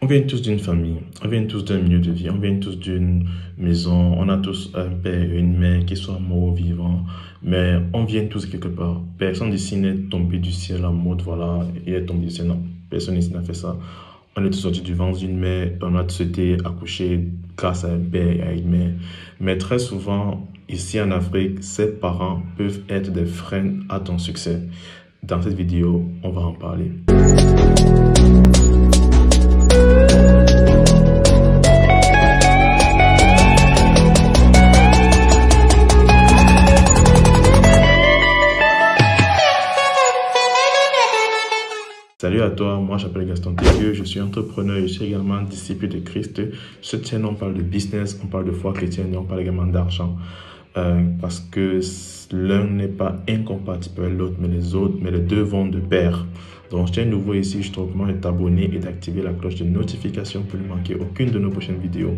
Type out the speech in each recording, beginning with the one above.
On vient tous d'une famille, on vient tous d'un milieu de vie, on vient tous d'une maison, on a tous un père et une mère qui sont morts ou vivants, mais on vient tous quelque part. Personne ici n'est tombé du ciel en mode voilà, il est tombé du ciel, non. Personne ici n'a fait ça. On est tous sortis du ventre d'une mère, on a tous été accouchés grâce à un père et à une mère. Mais très souvent, ici en Afrique, ces parents peuvent être des freins à ton succès. Dans cette vidéo, on va en parler. Salut à toi, moi j'appelle Gaston Tégueux, je suis entrepreneur et je suis également disciple de Christ. Sur cette chaîne, on parle de business, on parle de foi chrétienne et on parle également d'argent. Parce que l'un n'est pas incompatible avec l'autre, mais les deux vont de pair. Donc, si tu es nouveau ici, je te recommande de t'abonner et d'activer la cloche de notification pour ne manquer aucune de nos prochaines vidéos.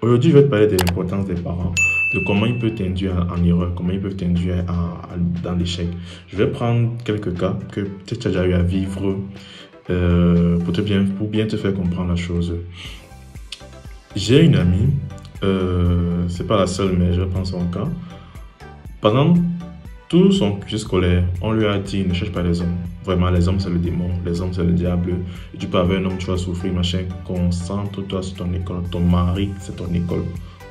Aujourd'hui, je vais te parler de l'importance des parents, de comment ils peuvent t'induire en erreur, comment ils peuvent t'induire dans l'échec. Je vais prendre quelques cas que peut-être tu as déjà eu à vivre pour bien te faire comprendre la chose. J'ai une amie, c'est pas la seule, mais je pense son cas. Pendant tout son cursus scolaire, on lui a dit ne cherche pas les hommes. Vraiment, les hommes c'est le démon, les hommes c'est le diable. Et tu peux avoir un homme, tu vas souffrir, machin. Concentre-toi sur ton école. Ton mari, c'est ton école.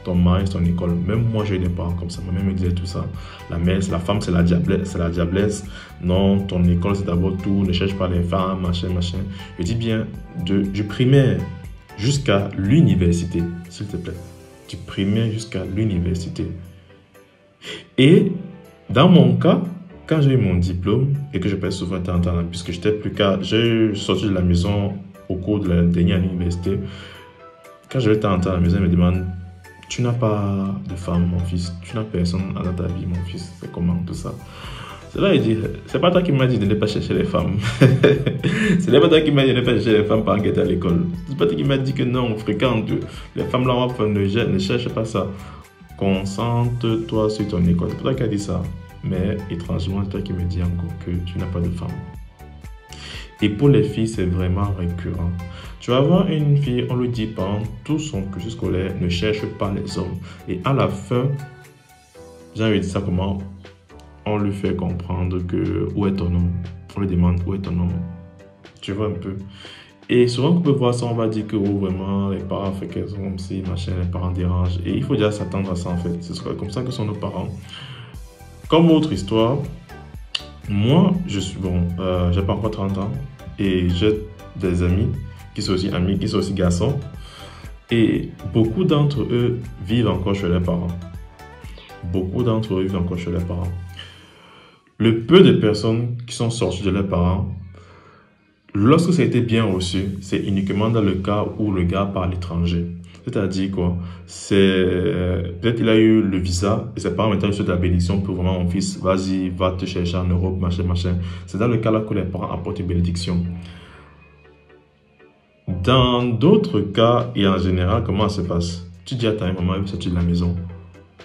Ton mari, c'est ton école. Même moi, j'ai eu des parents comme ça. Ma mère me disait tout ça. La femme, c'est la diablesse. Non, ton école, c'est d'abord tout. Ne cherche pas les femmes, machin. Je dis bien, du primaire jusqu'à l'université, s'il te plaît. Du primaire jusqu'à l'université. Et dans mon cas, quand j'ai eu mon diplôme et que je passe souvent de temps en temps, puisque j'ai sorti de la maison au cours de la dernière année d'université, quand je vais de temps en temps à la maison, elle me demande « Tu n'as pas de femme, mon fils, tu n'as personne dans ta vie, mon fils, c'est comment tout ça ?» C'est là il dit « C'est pas toi qui m'as dit de ne pas chercher les femmes. C'est pas toi qui m'as dit de ne pas chercher les femmes par guette à l'école. C'est pas toi qui m'as dit que non, on fréquente. Les femmes là, ne cherche pas ça. Concentre-toi sur ton école. » C'est pas toi qui a dit ça. Mais étrangement, c'est toi qui me dis encore que tu n'as pas de femme. Et pour les filles, c'est vraiment récurrent. Tu vas voir une fille, on lui dit pendant tout son cursus scolaire, ne cherche pas les hommes. Et à la fin, j'ai envie de dire ça comment on lui fait comprendre que où est ton homme. On lui demande où est ton homme. Tu vois un peu. Et souvent qu'on peut voir ça, on va dire que oh, vraiment, les parents africains sont comme si, machin, les parents dérangent. Et il faut déjà s'attendre à ça en fait. Ce sera comme ça que sont nos parents. Comme autre histoire, moi, je suis j'ai pas encore 30 ans et j'ai des amis qui sont aussi garçons et beaucoup d'entre eux vivent encore chez leurs parents. Le peu de personnes qui sont sorties de leurs parents, lorsque ça a été bien reçu, c'est uniquement dans le cas où le gars parle étranger. C'est-à-dire quoi? Peut-être qu'il a eu le visa et ses parents maintenant de la bénédiction pour vraiment mon fils, vas-y, va te chercher en Europe, machin. C'est dans le cas là que les parents apportent une bénédiction. Dans d'autres cas et en général, comment ça se passe? Tu dis à ta maman, elle veut sortir de la maison.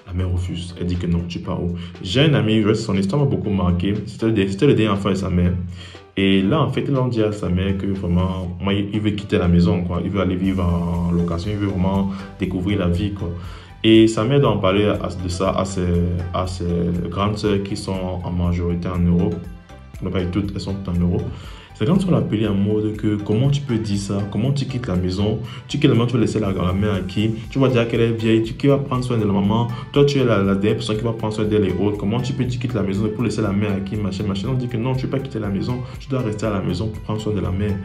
La mère refuse. Elle dit que non, tu pars où? J'ai un ami, son histoire m'a beaucoup marqué. C'était le dernier enfant de sa mère. Et là, en fait, il a dit à sa mère que vraiment, moi, il veut quitter la maison, quoi. Il veut aller vivre en location, il veut vraiment découvrir la vie, quoi. Et sa mère doit en parler de ça à ses grandes sœurs qui sont en majorité en Europe. Non, pas toutes, elles sont toutes en Europe. C'est quand on l'a appelé en mode que comment tu peux dire ça, comment tu quittes la maison, tu quittes la maison, tu vas laisser la mère à qui, tu vas dire qu'elle est vieille, qui va prendre soin de la maman, toi tu es la dernière personne qui va prendre soin d'elle et autres, comment tu peux dire quitter la maison pour laisser la mère à qui, machin. On dit que non, tu ne peux pas quitter la maison, tu dois rester à la maison pour prendre soin de la mère.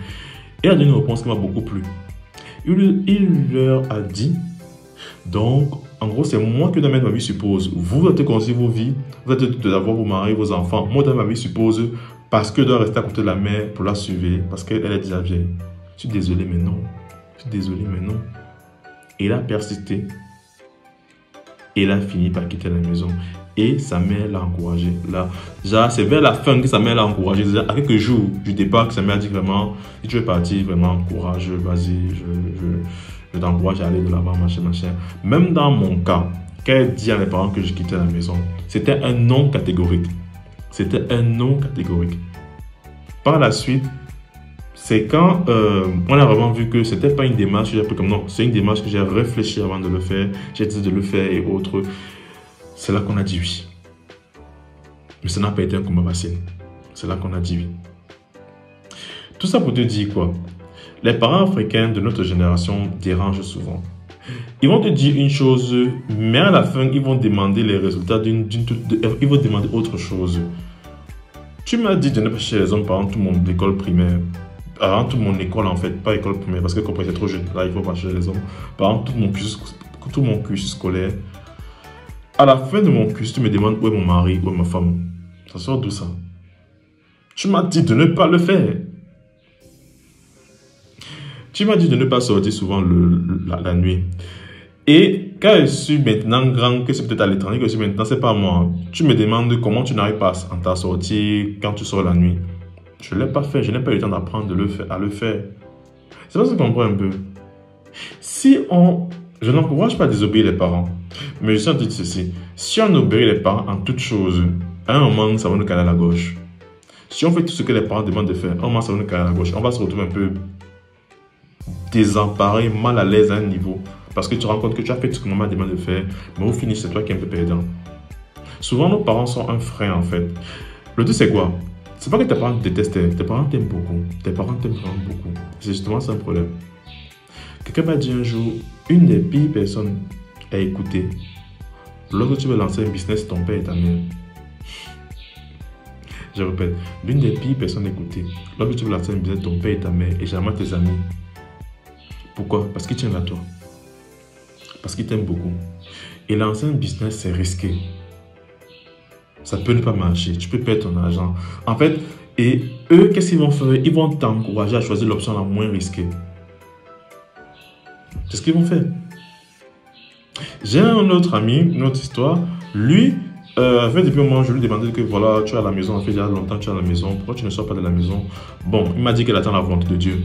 Et elle a donné une réponse qui m'a beaucoup plu. Il leur a dit, donc en gros c'est moi qui dois mettre ma vie suppose, vous êtes construire vos vies, vous êtes d'avoir vos maris, vos enfants, moi dans ma vie suppose, parce que je dois rester à côté de la mère pour la suivre, parce qu'elle est déjà vieille. Je suis désolé, mais non. Et il a persisté. Et il a fini par quitter la maison. Et sa mère l'a encouragé. Là, c'est vers la fin que sa mère l'a encouragé. À quelques jours du départ, que sa mère a dit vraiment, si tu veux partir, vraiment, courage, vas-y, je t'encourage à aller de l'avant, machin. Même dans mon cas, quand elle dit à mes parents que je quittais la maison, c'était un non catégorique. Par la suite, c'est quand on a vraiment vu que c'était pas une démarche que j'ai pris comme non, c'est une démarche que j'ai réfléchi avant de le faire, j'ai dit de le faire et autres. C'est là qu'on a dit oui. Mais ça n'a pas été un combat facile. C'est là qu'on a dit oui. Tout ça pour te dire quoi? Les parents africains de notre génération dérangent souvent. Ils vont te dire une chose, mais à la fin, ils vont demander les résultats ils vont demander autre chose. Tu m'as dit de ne pas chercher les hommes pendant tout mon école primaire. Pendant toute mon école, en fait, pas école primaire, parce que quand j'étais trop jeune, là, il faut pas chercher les hommes. Pendant tout mon cursus scolaire. À la fin de mon cursus, tu me demandes où est mon mari, où est ma femme. Ça sort d'où ça? Tu m'as dit de ne pas le faire. Tu m'as dit de ne pas sortir souvent la nuit. Et quand je suis maintenant grand, que c'est peut-être à l'étranger que je suis maintenant, c'est pas moi. Tu me demandes comment tu n'arrives pas à ta sortie quand tu sors la nuit. Je ne l'ai pas fait, je n'ai pas eu le temps d'apprendre à le faire. C'est pas ce que tu comprends un peu. Je n'encourage pas à désobéir les parents, mais je suis en train de dire ceci. Si on obéit les parents en toutes choses, à un moment, ça va nous caler à la gauche. Si on fait tout ce que les parents demandent de faire, à un moment, ça va nous caler à la gauche. On va se retrouver un peu désemparé, mal à l'aise à un niveau. Parce que tu te rends compte que tu as fait tout ce que maman demande de faire, mais au final, c'est toi qui es un peu perdant. Souvent, nos parents sont un frein, en fait. Le tout, c'est quoi? C'est pas que tes parents te détestent, tes parents t'aiment beaucoup. Tes parents t'aiment vraiment beaucoup. C'est justement ça un problème. Quelqu'un m'a dit un jour, une des pires personnes à écouter, lorsque tu veux lancer un business, ton père et ta mère. Je répète, l'une des pires personnes à écouter, lorsque tu veux lancer un business, ton père et ta mère, et jamais tes amis. Pourquoi? Parce qu'ils tiennent à toi. Parce qu'ils t'aiment beaucoup. Et lancer un business, c'est risqué. Ça peut ne pas marcher. Tu peux perdre ton argent. En fait, et eux, qu'est-ce qu'ils vont faire? Ils vont t'encourager à choisir l'option la moins risquée. C'est ce qu'ils vont faire. J'ai un autre ami, une autre histoire. Lui, en fait, depuis un moment, je lui demandais que voilà, tu es à la maison. En fait, il y a longtemps que tu es à la maison. Pourquoi tu ne sors pas de la maison? Bon, il m'a dit qu'il attend la volonté de Dieu.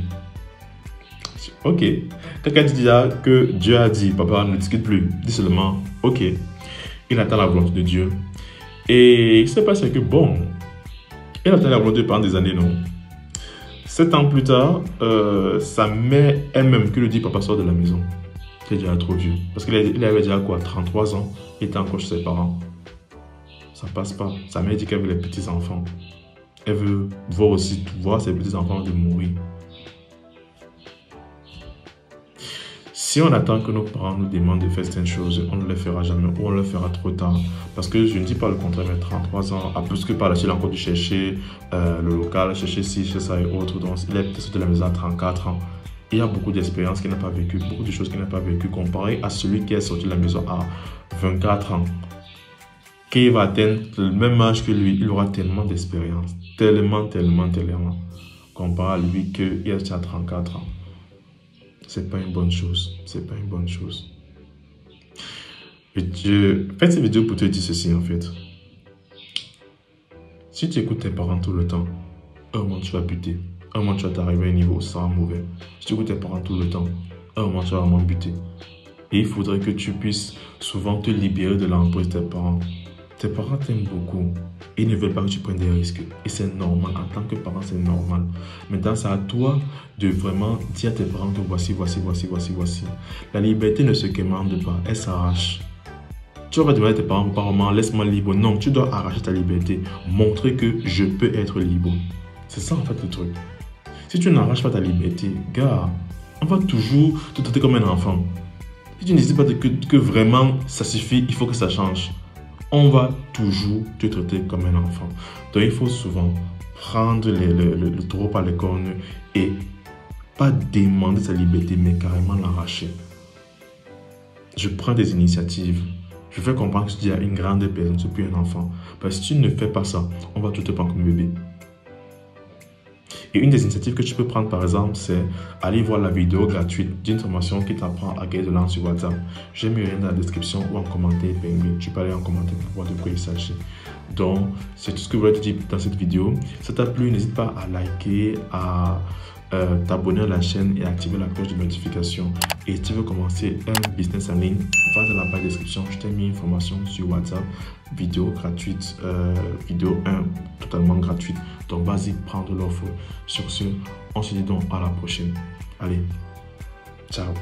Ok. Quelqu'un dit déjà que Dieu a dit, papa, ne discute plus. Dis seulement, ok. Il attend la volonté de Dieu. Et il s'est passé que bon, il attend la volonté pendant des années, non? 7 ans plus tard, sa mère elle-même qui lui dit, papa, sort de la maison. C'est déjà trop vieux. Parce qu'il avait déjà quoi, 33 ans. Il était encore chez ses parents. Ça passe pas. Sa mère dit qu'elle veut les petits-enfants. Elle veut voir ses petits-enfants de mourir. Si on attend que nos parents nous demandent de faire certaines choses, on ne le fera jamais ou on le fera trop tard. Parce que je ne dis pas le contraire, mais 33 ans, à plus que par la suite, il a encore dû chercher le local, chercher ci, chercher ça et autres. Donc, il est peut-être sorti de la maison à 34 ans. Il y a beaucoup d'expériences qu'il n'a pas vécues, beaucoup de choses qu'il n'a pas vécues, comparé à celui qui est sorti de la maison à 24 ans. Qui va atteindre le même âge que lui, il aura tellement d'expérience, tellement, comparé à lui qui est sorti à 34 ans. C'est pas une bonne chose. C'est pas une bonne chose. Je fais cette vidéo pour te dire ceci en fait. Si tu écoutes tes parents tout le temps, un moment tu vas buter. Un moment tu vas t'arriver à un niveau où ça sera mauvais. Si tu écoutes tes parents tout le temps, un moment tu vas vraiment buter. Et il faudrait que tu puisses souvent te libérer de l'emprise de tes parents. Tes parents t'aiment beaucoup. Ils ne veulent pas que tu prennes des risques. Et c'est normal. En tant que parent, c'est normal. Maintenant, c'est à toi de vraiment dire à tes parents que voici. La liberté ne se commande pas. Elle s'arrache. Tu vas pas demander à tes parents, apparemment, laisse-moi libre. Non, tu dois arracher ta liberté. Montrer que je peux être libre. C'est ça, en fait, le truc. Si tu n'arraches pas ta liberté, gars, on va toujours te traiter comme un enfant. Si tu ne décides pas que vraiment ça suffit, il faut que ça change. On va toujours te traiter comme un enfant. Donc, il faut souvent prendre le taureau par les cornes et pas demander sa liberté, mais carrément l'arracher. Je prends des initiatives. Je fais comprendre que tu es une grande personne, tu es plus un enfant. Parce que si tu ne fais pas ça, on va tout te prendre comme bébé. Et une des initiatives que tu peux prendre, par exemple, c'est aller voir la vidéo gratuite d'une formation qui t'apprend à gagner de l'argent sur WhatsApp. J'ai mis le lien dans la description ou en commentaire. Tu peux aller en commentaire pour voir de quoi il s'agit. Donc, c'est tout ce que je voulais te dire dans cette vidéo. Si ça t'a plu, n'hésite pas à liker, à t'abonner à la chaîne et activer la cloche de notification. Et si tu veux commencer un business en ligne, va dans la barre de description, je t'ai mis une formation sur WhatsApp, vidéo gratuite, vidéo 1 totalement gratuite. Donc vas-y, prends de l'offre. Sur ce, on se dit donc à la prochaine. Allez, ciao.